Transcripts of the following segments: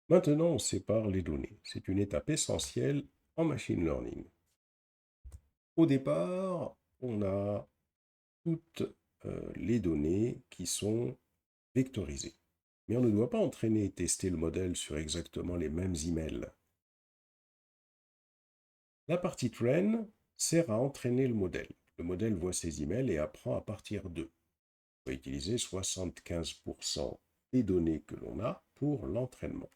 Maintenant, on sépare les données. C'est une étape essentielle en machine learning. Au départ, on a toutes les données qui sont vectorisées. Mais on ne doit pas entraîner et tester le modèle sur exactement les mêmes emails. La partie train sert à entraîner le modèle. Le modèle voit ses emails et apprend à partir d'eux. On va utiliser 75% des données que l'on a pour l'entraînement.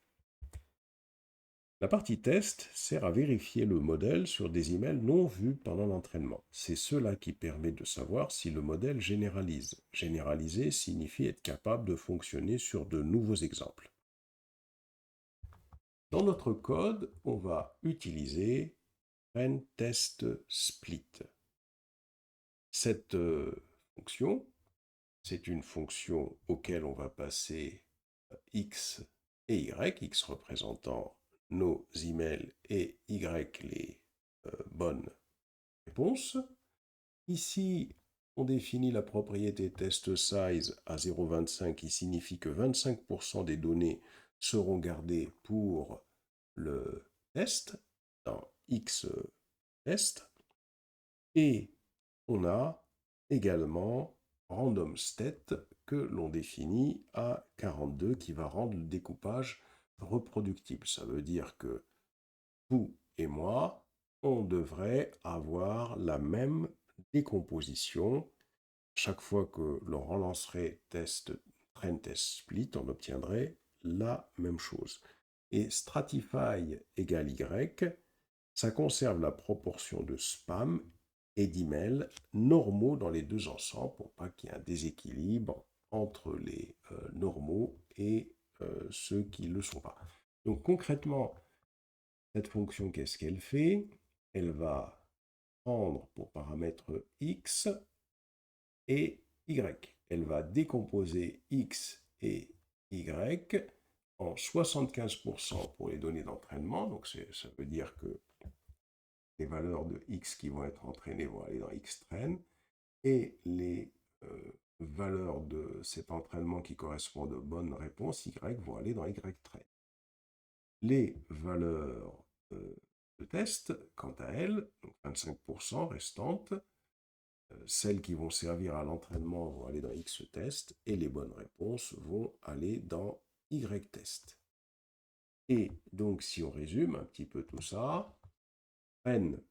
La partie test sert à vérifier le modèle sur des emails non vus pendant l'entraînement. C'est cela qui permet de savoir si le modèle généralise. Généraliser signifie être capable de fonctionner sur de nouveaux exemples. Dans notre code, on va utiliser train test split. Cette fonction, c'est une fonction auquel on va passer x et y, x représentant nos emails et y les bonnes réponses. Ici, on définit la propriété test size à 0,25 qui signifie que 25% des données seront gardées pour le test dans x test. Et on a également random state que l'on définit à 42 qui va rendre le découpage reproductible. Ça veut dire que vous et moi, on devrait avoir la même décomposition. Chaque fois que l'on relancerait train test split, on obtiendrait la même chose. Et stratify égale y, ça conserve la proportion de spam et d'emails normaux dans les deux ensembles pour pas qu'il y ait un déséquilibre entre les normaux et ceux qui ne le sont pas. Donc concrètement, cette fonction, qu'est-ce qu'elle fait? Elle va prendre pour paramètre x et y. Elle va décomposer x et y en 75% pour les données d'entraînement. Donc ça veut dire que les valeurs de x qui vont être entraînées vont aller dans xtrain et les valeurs de cet entraînement qui correspondent aux bonnes réponses y vont aller dans ytrain. Les valeurs de test, quant à elles, donc 25% restantes, celles qui vont servir à l'entraînement vont aller dans xtest et les bonnes réponses vont aller dans ytest. Et donc, si on résume un petit peu tout ça, n,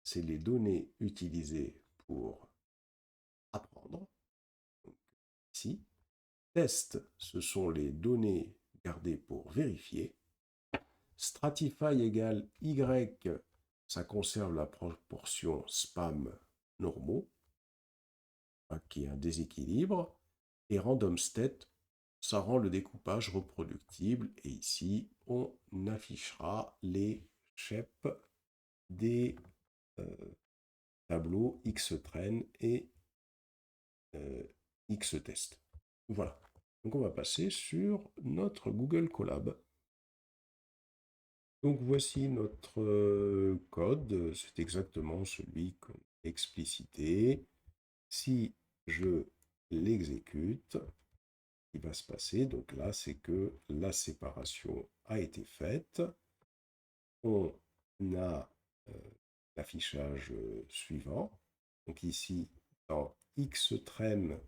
c'est les données utilisées pour apprendre. Donc, ici, test, ce sont les données gardées pour vérifier. Stratify égale y, ça conserve la proportion spam normaux, qui est un déséquilibre. Et random state, ça rend le découpage reproductible. Et ici, on affichera les shapes des tableaux xtrain et xtest. Voilà. Donc on va passer sur notre Google Colab. Donc voici notre code. C'est exactement celui qu'on a explicité. Si je l'exécute, ce qui va se passer, donc là, c'est que la séparation a été faite. On a l'affichage suivant. Donc ici, dans xtrain,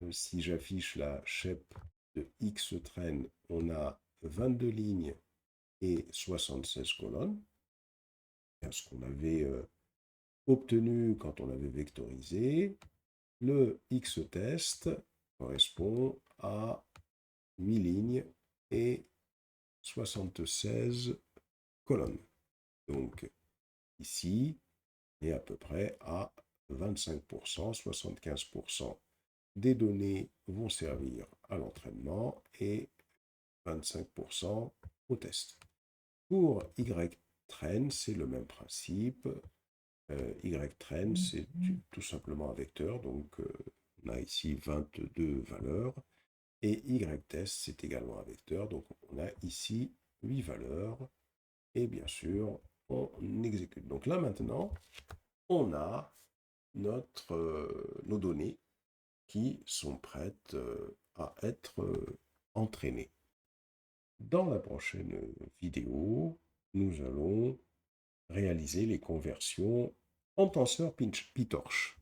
si j'affiche la shape de xtrain, on a 22 lignes et 76 colonnes. Ce qu'on avait obtenu quand on avait vectorisé. Le xtest correspond à 8 lignes et 76 colonnes. Donc ici, on est à peu près à 25%, 75% des données vont servir à l'entraînement et 25% au test. Pour ytrain, c'est le même principe. Ytrain, c'est tout simplement un vecteur, donc on a ici 22 valeurs. Et ytest, c'est également un vecteur, donc on a ici 8 valeurs. Et bien sûr, on exécute. Donc là maintenant, on a nos données qui sont prêtes à être entraînées. Dans la prochaine vidéo, nous allons réaliser les conversions en tenseur PyTorch.